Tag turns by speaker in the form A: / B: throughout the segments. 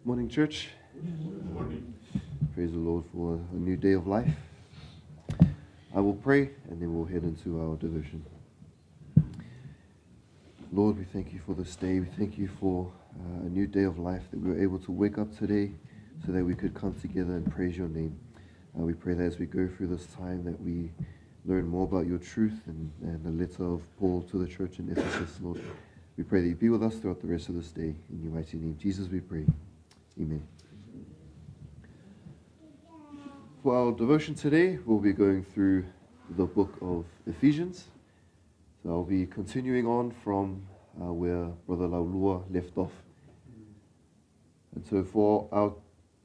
A: Morning, church.
B: Good morning.
A: Praise the Lord for a new day of life. I will pray and then we'll head into our devotion. Lord, we thank you for this day. We thank you for a new day of life, that we were able to wake up today so that we could come together and praise your name. We pray that as we go through this time that we learn more about your truth and the letter of Paul to the church in Ephesus, Lord. We pray that you be with us throughout the rest of this day. In your mighty name, Jesus, we pray. Amen. For our devotion today, we'll be going through the book of Ephesians. So I'll be continuing on from where Brother Laulua left off. And so for our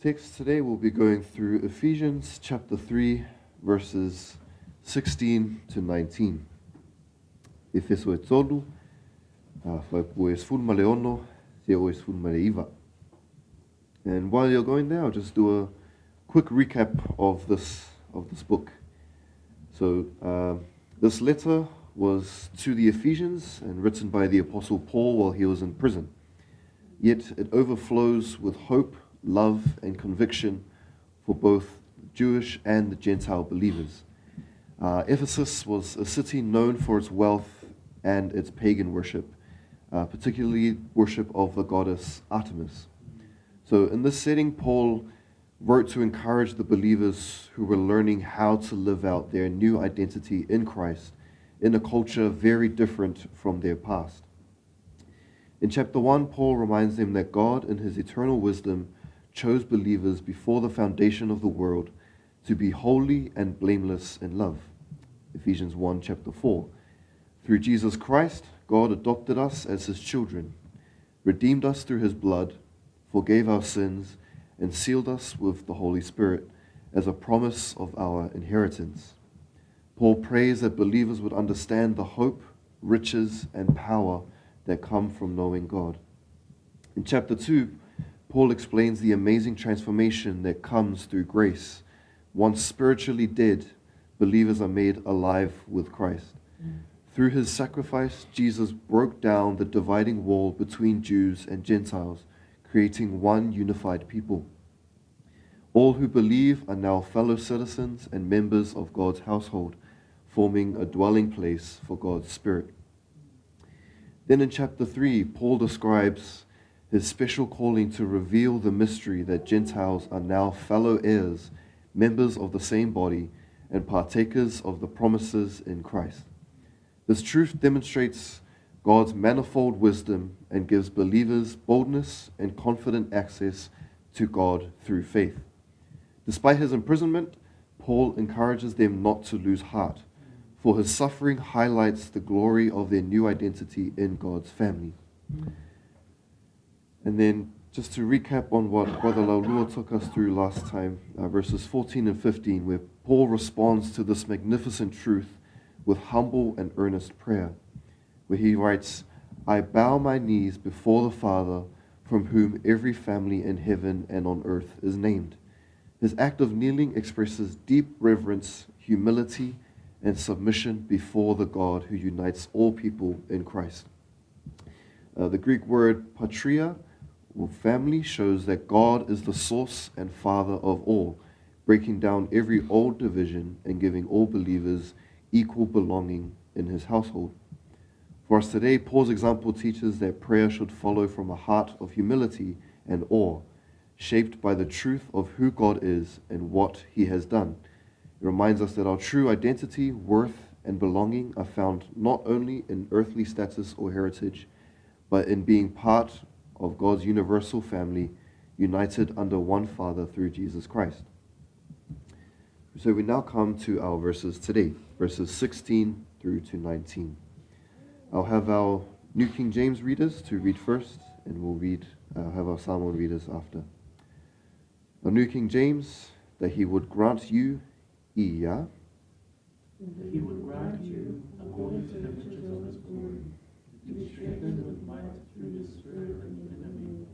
A: text today, we'll be going through Ephesians chapter 3, verses 16 to 19. Efeso e tolu, whaipu e sfulma le ono, te o e sfulma le iwa. And while you're going there, I'll just do a quick recap of this book. So this letter was to the Ephesians and written by the Apostle Paul while he was in prison. Yet it overflows with hope, love, and conviction for both Jewish and the Gentile believers. Ephesus was a city known for its wealth and its pagan worship, particularly worship of the goddess Artemis. So in this setting, Paul wrote to encourage the believers who were learning how to live out their new identity in Christ in a culture very different from their past. In chapter 1, Paul reminds them that God, in his eternal wisdom, chose believers before the foundation of the world to be holy and blameless in love. Ephesians 1, chapter 4. Through Jesus Christ, God adopted us as his children, redeemed us through his blood, forgave our sins, and sealed us with the Holy Spirit as a promise of our inheritance. Paul prays that believers would understand the hope, riches, and power that come from knowing God. In chapter 2, Paul explains the amazing transformation that comes through grace. Once spiritually dead, believers are made alive with Christ. Through his sacrifice, Jesus broke down the dividing wall between Jews and Gentiles, creating one unified people. All who believe are now fellow citizens and members of God's household, forming a dwelling place for God's Spirit. Then in chapter 3, Paul describes his special calling to reveal the mystery that Gentiles are now fellow heirs, members of the same body, and partakers of the promises in Christ. This truth demonstrates God's manifold wisdom and gives believers boldness and confident access to God through faith. Despite his imprisonment, Paul encourages them not to lose heart, for his suffering highlights the glory of their new identity in God's family. And then, just to recap on what Brother Laulua took us through last time, verses 14 and 15, where Paul responds to this magnificent truth with humble and earnest prayer, where he writes, I bow my knees before the Father, from whom every family in heaven and on earth is named. His act of kneeling expresses deep reverence, humility, and submission before the God who unites all people in Christ. The Greek word patria, or family, shows that God is the source and father of all, breaking down every old division and giving all believers equal belonging in his household. For us today, Paul's example teaches that prayer should follow from a heart of humility and awe, shaped by the truth of who God is and what he has done. It reminds us that our true identity, worth, and belonging are found not only in earthly status or heritage, but in being part of God's universal family, united under one Father through Jesus Christ. So we now come to our verses today, verses 16 through to 19. I'll have our New King James readers to read first, and we'll have our Samoan readers after. Our New King James, that he would grant you, ia,
B: That he would grant you, according to the riches of his glory, to be strengthened with might through his Spirit within you,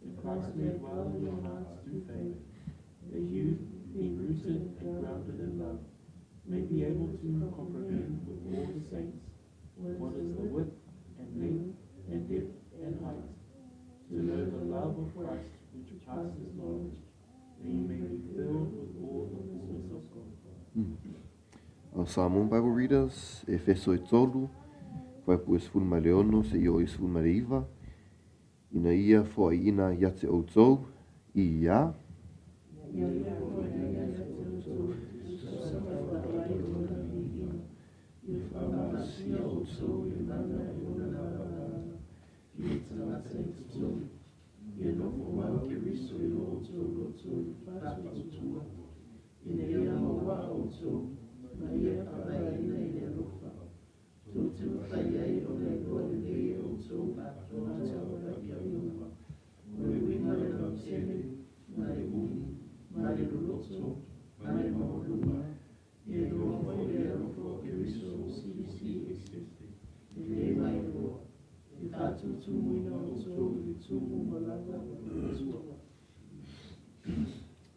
B: that Christ may dwell in your hearts through faith, that you, being rooted and grounded in love, may be able to comprehend with all the saints what is the width and length and depth and height, to know the love of Christ which passes knowledge, that ye may be filled with all the fullness of God.
A: Our Samoan Bible readers, Efeso tolu, whaipu esfun mai leono se io esfun mai leiva, ina ia fo ina yate o tau, ia.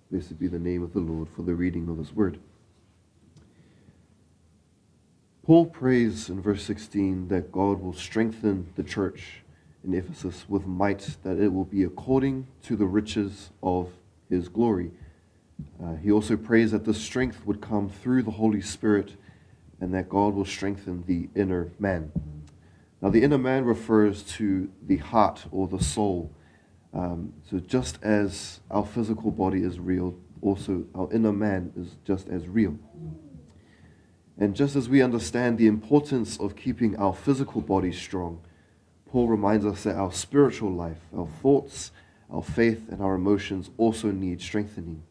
A: Blessed be the name of the Lord for the reading of his word. Paul prays in verse 16 that God will strengthen the church in Ephesus with might, that it will be according to the riches of his glory. He also prays that the strength would come through the Holy Spirit and that God will strengthen the inner man. Now, the inner man refers to the heart or the soul. So just as our physical body is real, also our inner man is just as real. And just as we understand the importance of keeping our physical body strong, Paul reminds us that our spiritual life, our thoughts, our faith, and our emotions also need strengthening.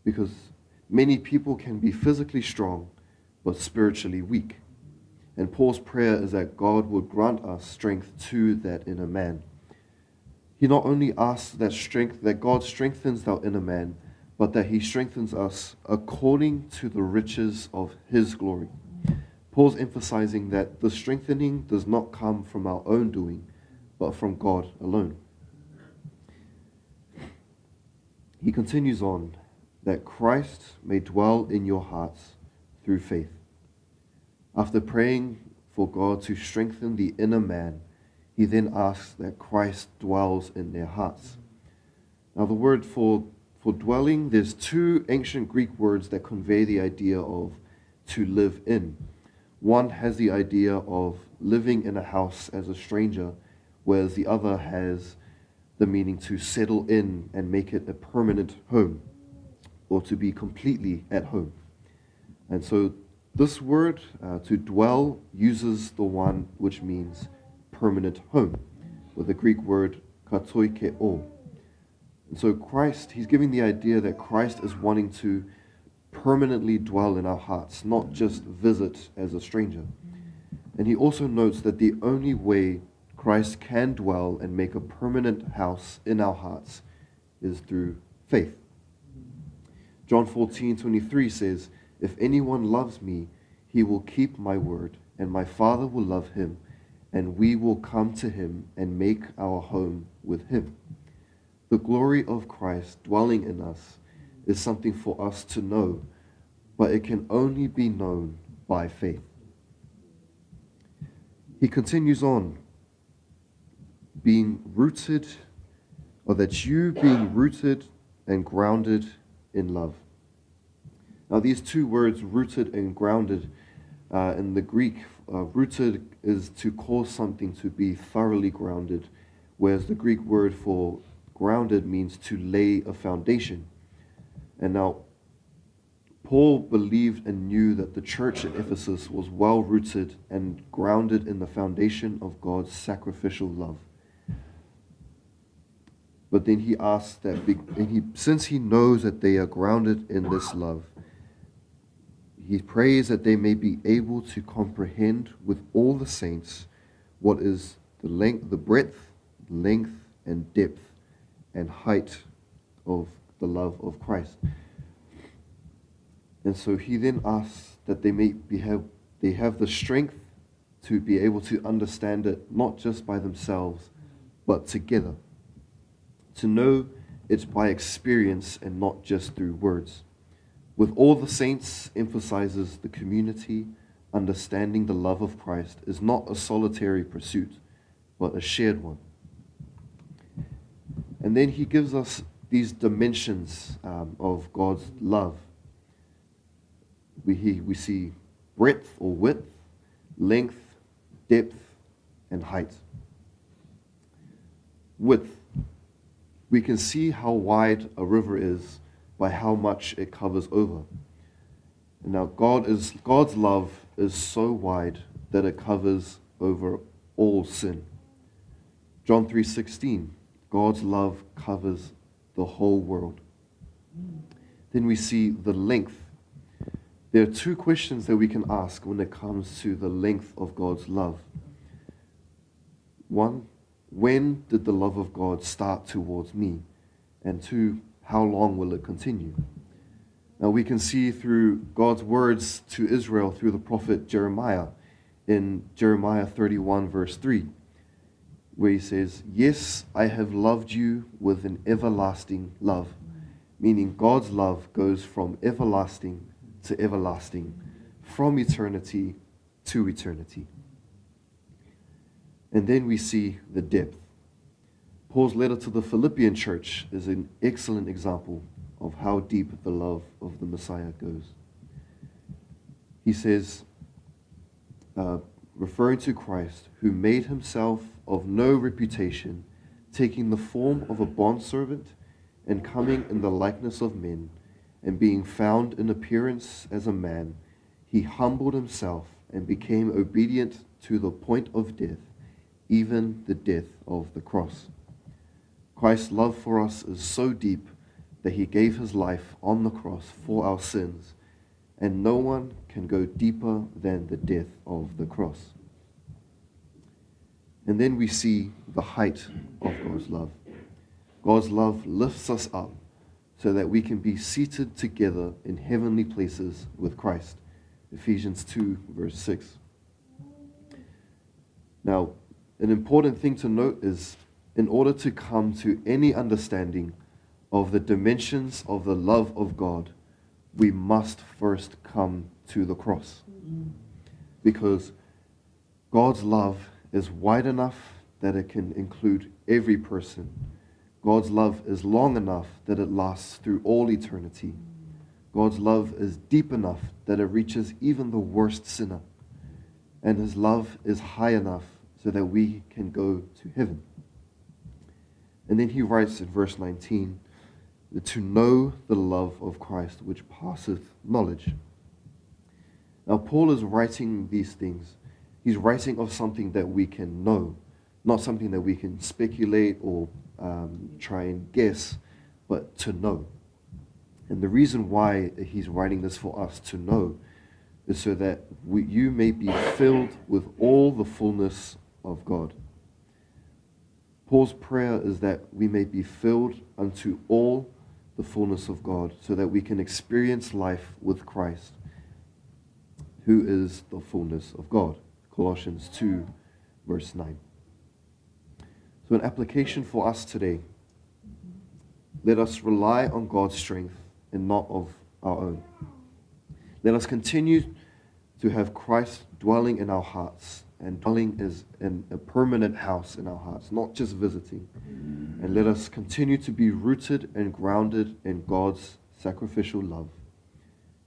A: Because many people can be physically strong, but spiritually weak. And Paul's prayer is that God would grant us strength to that inner man. He not only asks that God strengthens our inner man, but that he strengthens us according to the riches of his glory. Paul's emphasizing that the strengthening does not come from our own doing, but from God alone. He continues on, that Christ may dwell in your hearts through faith. After praying for God to strengthen the inner man, he then asks that Christ dwells in their hearts. Now, the word for dwelling, there's two ancient Greek words that convey the idea of to live in. One has the idea of living in a house as a stranger, whereas the other has the meaning to settle in and make it a permanent home, or to be completely at home. And so this word, to dwell, uses the one which means permanent home, with the Greek word katoikeo. And so Christ, he's giving the idea that Christ is wanting to permanently dwell in our hearts, not just visit as a stranger. And he also notes that the only way Christ can dwell and make a permanent house in our hearts is through faith. John 14:23 says, "If anyone loves me, he will keep my word, and my Father will love him, and we will come to him and make our home with him." The glory of Christ dwelling in us is something for us to know, but it can only be known by faith. He continues on, being rooted, or that you being rooted and grounded in love. Now, these two words, rooted and grounded, in the Greek, rooted is to cause something to be thoroughly grounded, whereas the Greek word for grounded means to lay a foundation. And now, Paul believed and knew that the church at Ephesus was well rooted and grounded in the foundation of God's sacrificial love. But then he asks that, since he knows that they are grounded in this love, he prays that they may be able to comprehend with all the saints what is the breadth, length, and depth, and height of the love of Christ. And so he then asks that they have the strength to be able to understand it, not just by themselves, but together. To know it's by experience and not just through words. With all the saints emphasizes the community, understanding the love of Christ is not a solitary pursuit, but a shared one. And then he gives us these dimensions of God's love. We see breadth or width, length, depth, and height. Width. We can see how wide a river is by how much it covers over. And now God's love is so wide that it covers over all sin. John 3:16, God's love covers the whole world. Then we see the length. There are two questions that we can ask when it comes to the length of God's love. One, when did the love of God start towards me? And two, how long will it continue? Now we can see through God's words to Israel through the prophet Jeremiah in Jeremiah 31 verse 3, where he says, "Yes, I have loved you with an everlasting love," meaning God's love goes from everlasting to everlasting, from eternity to eternity. And then we see the depth. Paul's letter to the Philippian church is an excellent example of how deep the love of the Messiah goes. He says, referring to Christ, who made himself of no reputation, taking the form of a bondservant and coming in the likeness of men, and being found in appearance as a man, he humbled himself and became obedient to the point of death, even the death of the cross. Christ's love for us is so deep that he gave his life on the cross for our sins, and no one can go deeper than the death of the cross. And then we see the height of God's love. God's love lifts us up so that we can be seated together in heavenly places with Christ. Ephesians 2, verse 6. Now, an important thing to note is, in order to come to any understanding of the dimensions of the love of God, we must first come to the cross. Because God's love is wide enough that it can include every person. God's love is long enough that it lasts through all eternity. God's love is deep enough that it reaches even the worst sinner. And his love is high enough so that we can go to heaven. And then he writes in verse 19, to know the love of Christ which passeth knowledge. Now Paul is writing these things. He's writing of something that we can know, not something that we can speculate or try and guess, but to know. And the reason why he's writing this for us to know is so that you may be filled with all the fullness of God. Paul's prayer is that we may be filled unto all the fullness of God, so that we can experience life with Christ, who is the fullness of God. Colossians 2, verse 9. So an application for us today: let us rely on God's strength and not of our own. Let us continue to have Christ dwelling in our hearts, and dwelling is in a permanent house in our hearts, not just visiting. And let us continue to be rooted and grounded in God's sacrificial love.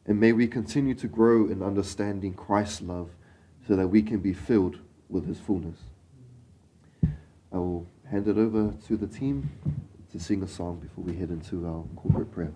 A: And may we continue to grow in understanding Christ's love so that we can be filled with his fullness. I will hand it over to the team to sing a song before we head into our corporate prayer.